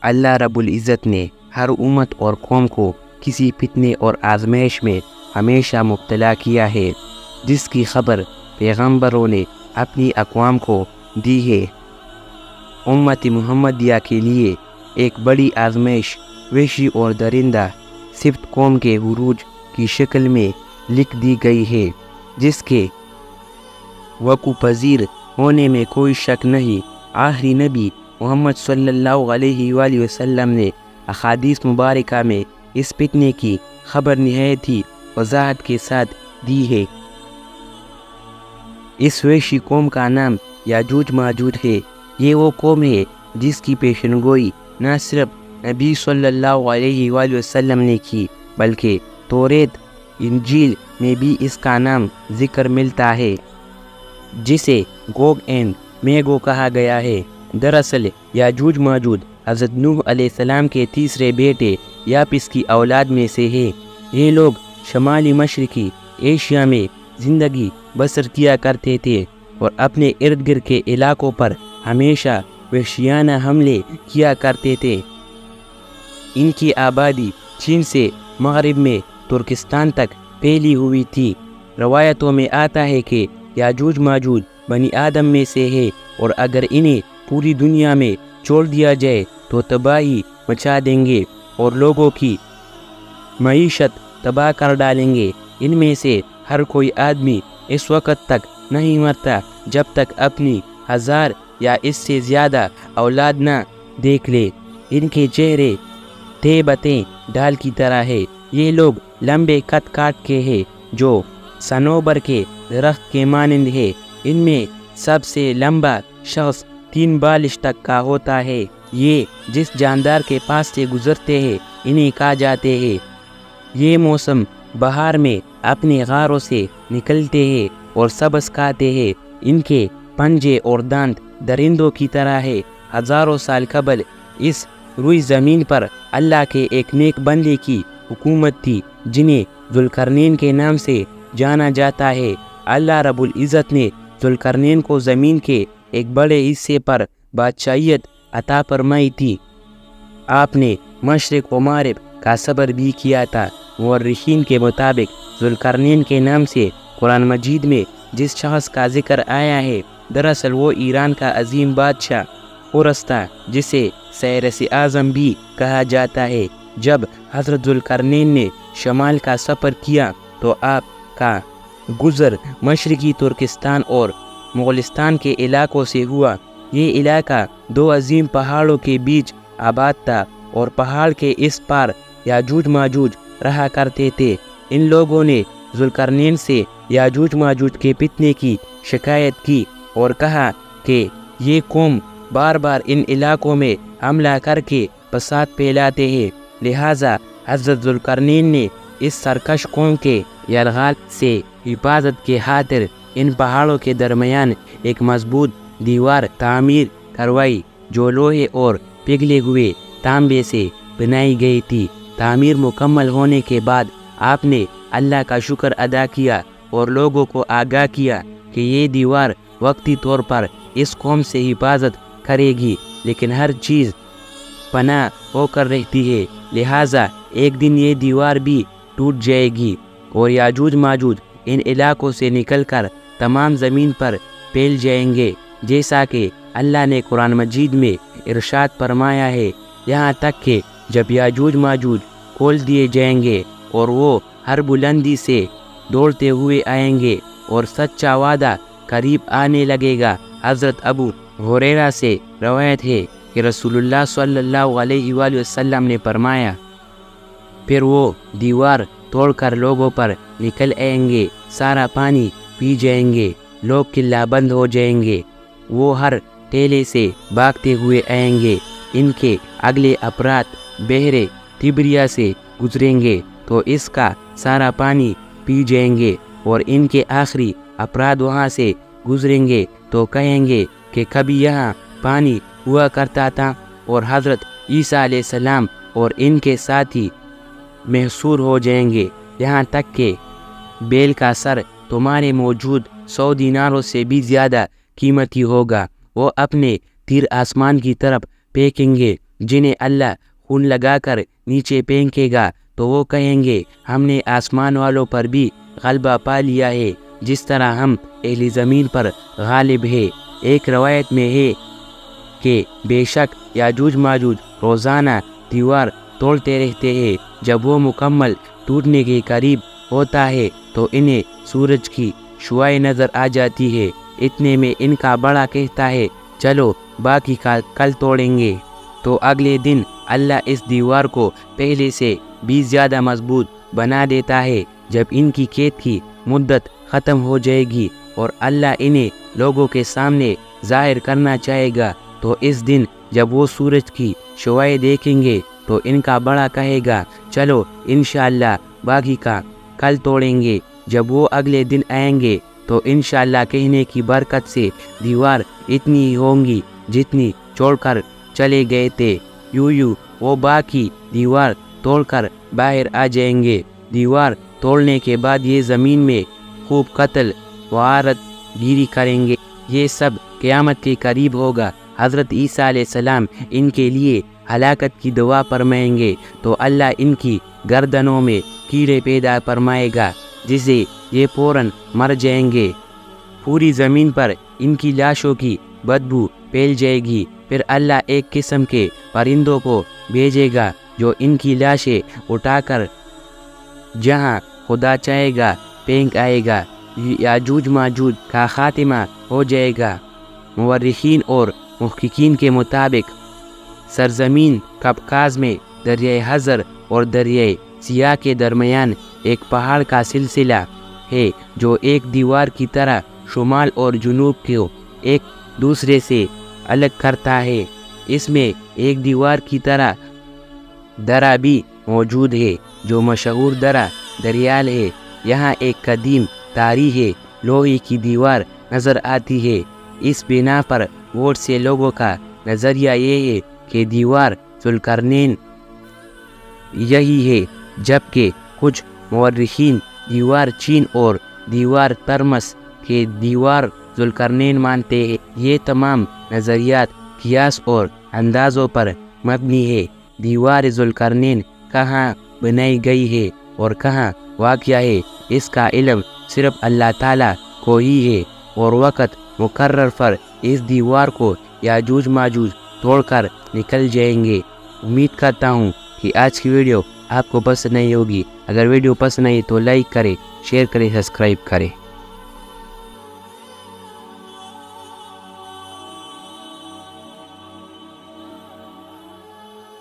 اللہ رب العزت نے ہر امت اور قوم کو کسی فتنے اور آزمائش میں ہمیشہ مبتلا کیا ہے، جس کی خبر پیغمبروں نے اپنی اقوام کو دی ہے۔ امت محمدیہ کے لیے ایک بڑی آزمائش وحشی اور درندہ صفت قوم کے عروج کی شکل میں لکھ دی گئی ہے، جس کے وقوع پذیر ہونے میں کوئی شک نہیں۔ آخری نبی محمد صلی اللہ علیہ وآلہ وسلم نے احادیث مبارکہ میں اس فتنے کی خبر نہایت ہی وضاحت کے ساتھ دی ہے۔ اس وحشی قوم کا نام یاجوج ماجوج ہے۔ یہ وہ قوم ہے جس کی پیشن گوئی نہ صرف نبی صلی اللہ علیہ وآلہ وسلم نے کی، بلکہ توریت انجیل میں بھی اس کا نام ذکر ملتا ہے، جسے گوگ اینڈ میگو کہا گیا ہے۔ دراصل یاجوج ماجوج حضرت نوح علیہ السلام کے تیسرے بیٹے یاپس کی اولاد میں سے ہے۔ یہ لوگ شمالی مشرقی ایشیا میں زندگی بسر کیا کرتے تھے اور اپنے ارد گرد کے علاقوں پر ہمیشہ وحشیانہ حملے کیا کرتے تھے۔ ان کی آبادی چین سے مغرب میں ترکستان تک پھیلی ہوئی تھی۔ روایتوں میں آتا ہے کہ یاجوج ماجوج بنی آدم میں سے ہے، اور اگر انہیں پوری دنیا میں چھوڑ دیا جائے تو تباہی مچا دیں گے اور لوگوں کی معیشت تباہ کر ڈالیں گے۔ ان میں سے ہر کوئی آدمی اس وقت تک نہیں مرتا جب تک اپنی 1000 یا اس سے زیادہ اولاد نہ دیکھ لے۔ ان کے چہرے تہ بتیں ڈال کی طرح ہے۔ یہ لوگ لمبے قد کاٹ کے ہیں جو صنوبر کے درخت کے مانند ہے۔ ان میں سب سے لمبا شخص 3 بالش تک کا ہوتا ہے۔ یہ جس جاندار کے پاس سے گزرتے ہیں انہیں کھا جاتے ہیں۔ یہ موسم بہار میں اپنے غاروں سے نکلتے ہیں اور سبز کھاتے ہیں۔ ان کے پنجے اور دانت درندوں کی طرح ہے۔ ہزاروں سال قبل اس روئی زمین پر اللہ کے ایک نیک بندے کی حکومت تھی، جنہیں ذوالقرنین کے نام سے جانا جاتا ہے۔ اللہ رب العزت نے ذوالقرنین کو زمین کے ایک بڑے حصے پر بادشاہیت عطا فرمائی تھی۔ آپ نے مشرق و مغرب کا صبر بھی کیا تھا۔ مورخین کے مطابق ذوالقرنین کے نام سے قرآن مجید میں جس شخص کا ذکر آیا ہے، دراصل وہ ایران کا عظیم بادشاہ ہورس تھا، جسے سیرس اعظم بھی کہا جاتا ہے۔ جب حضرت ذوالقرنین نے شمال کا سفر کیا تو آپ کا گزر مشرقی ترکستان اور مغلستان کے علاقوں سے ہوا۔ یہ علاقہ 2 عظیم پہاڑوں کے بیچ آباد تھا، اور پہاڑ کے اس پار یاجوج ماجوج رہا کرتے تھے۔ ان لوگوں نے ذوالقرنین سے یاجوج ماجوج کے فتنے کی شکایت کی اور کہا کہ یہ قوم بار بار ان علاقوں میں حملہ کر کے فساد پھیلاتے ہیں، لہٰذا حضرت ذوالقرنین نے اس سرکش قوم کے یرغال سے حفاظت کے خاطر ان پہاڑوں کے درمیان ایک مضبوط دیوار تعمیر کروائی، جو لوہے اور پگھلے ہوئے تانبے سے بنائی گئی تھی۔ تعمیر مکمل ہونے کے بعد آپ نے اللہ کا شکر ادا کیا اور لوگوں کو آگاہ کیا کہ یہ دیوار وقتی طور پر اس قوم سے حفاظت کرے گی، لیکن ہر چیز پناہ ہو کر رہتی ہے، لہٰذا ایک دن یہ دیوار بھی ٹوٹ جائے گی اور یاجوج ماجوج ان علاقوں سے نکل کر تمام زمین پر پھیل جائیں گے، جیسا کہ اللہ نے قرآن مجید میں ارشاد فرمایا ہے۔ یہاں تک کہ جب یاجوج ماجوج کھول دیے جائیں گے اور وہ ہر بلندی سے دوڑتے ہوئے آئیں گے اور سچا وعدہ قریب آنے لگے گا۔ حضرت ابو ہریرہ سے روایت ہے کہ رسول اللہ صلی اللہ علیہ وآلہ وسلم نے فرمایا، پھر وہ دیوار توڑ کر لوگوں پر نکل آئیں گے، سارا پانی پی جائیں گے، لوگ قلہ بند ہو جائیں گے، وہ ہر ٹیلے سے بھاگتے ہوئے آئیں گے۔ ان کے اگلے افراد بحر تبریہ سے گزریں گے تو اس کا سارا پانی پی جائیں گے، اور ان کے آخری افراد وہاں سے گزریں گے تو کہیں گے کہ کبھی یہاں پانی ہوا کرتا تھا، اور حضرت عیسیٰ علیہ السلام اور ان کے ساتھی محصور ہو جائیں گے، یہاں تک کہ بیل کا سر تمہارے موجود 100 دیناروں سے بھی زیادہ قیمتی ہوگا۔ وہ اپنے تیر آسمان کی طرف پھینکیں گے، جنہیں اللہ خون لگا کر نیچے پھینکے گا تو وہ کہیں گے ہم نے آسمان والوں پر بھی غلبہ پا لیا ہے جس طرح ہم اہل زمین پر غالب ہے۔ ایک روایت میں ہے کہ بے شک یاجوج ماجوج روزانہ دیوار توڑتے رہتے ہیں، جب وہ مکمل ٹوٹنے کے قریب ہوتا ہے تو انہیں سورج کی شعاعیں نظر آ جاتی ہے۔ اتنے میں ان کا بڑا کہتا ہے چلو باقی کا کل توڑیں گے، تو اگلے دن اللہ اس دیوار کو پہلے سے بھی زیادہ مضبوط بنا دیتا ہے۔ جب ان کی قید کی مدت ختم ہو جائے گی اور اللہ انہیں لوگوں کے سامنے ظاہر کرنا چاہے گا تو اس دن جب وہ سورج کی شعاعیں دیکھیں گے تو ان کا بڑا کہے گا چلو انشاءاللہ باقی کا کل توڑیں گے۔ جب وہ اگلے دن آئیں گے تو انشاءاللہ کہنے کی برکت سے دیوار اتنی ہی ہوں گی جتنی چھوڑ کر چلے گئے تھے۔ یوں وہ باقی دیوار توڑ کر باہر آ جائیں گے۔ دیوار توڑنے کے بعد یہ زمین میں خوب قتل و غارت گیری کریں گے۔ یہ سب قیامت کے قریب ہوگا۔ حضرت عیسیٰ علیہ السلام ان کے لیے ہلاکت کی دعا فرمائیں گے تو اللہ ان کی گردنوں میں کیڑے پیدا فرمائے گا جس سے یہ فوراً مر جائیں گے۔ پوری زمین پر ان کی لاشوں کی بدبو پھیل جائے گی۔ پھر اللہ ایک قسم کے پرندوں کو بھیجے گا جو ان کی لاشیں اٹھا کر جہاں خدا چاہے گا پھینک آئے گا۔ یاجوج ماجوج کا خاتمہ ہو جائے گا۔ مورخین اور محققین کے مطابق سرزمین قفقاز میں دریائے خزر اور دریائے سیاہ کے درمیان ایک پہاڑ کا سلسلہ ہے جو ایک دیوار کی طرح شمال اور جنوب کو ایک دوسرے سے الگ کرتا ہے۔ اس میں ایک دیوار کی طرح درہ بھی موجود ہے جو مشہور درہ دریال ہے۔ یہاں ایک قدیم تاریخ لوہے کی دیوار نظر آتی ہے۔ اس بنا پر بہت سے لوگوں کا نظریہ یہ ہے کہ دیوار ذوالقرنین یہی ہے، جبکہ کچھ مورخین دیوار چین اور دیوار ترمس کے دیوار ذوالقرنین مانتے ہیں۔ یہ تمام نظریات قیاس اور اندازوں پر مبنی ہے۔ دیوار ذوالقرنین کہاں بنائی گئی ہے اور کہاں واقع ہے اس کا علم صرف اللہ تعالیٰ کو ہی ہے، اور وقت مقرر پر اس دیوار کو یاجوج ماجوج توڑ کر نکل جائیں گے۔ امید کرتا ہوں کہ آج کی ویڈیو آپ کو پسند نہیں ہوگی۔ اگر ویڈیو پسند آئی تو لائک کریں، شیئر کریں، سبسکرائب کریں۔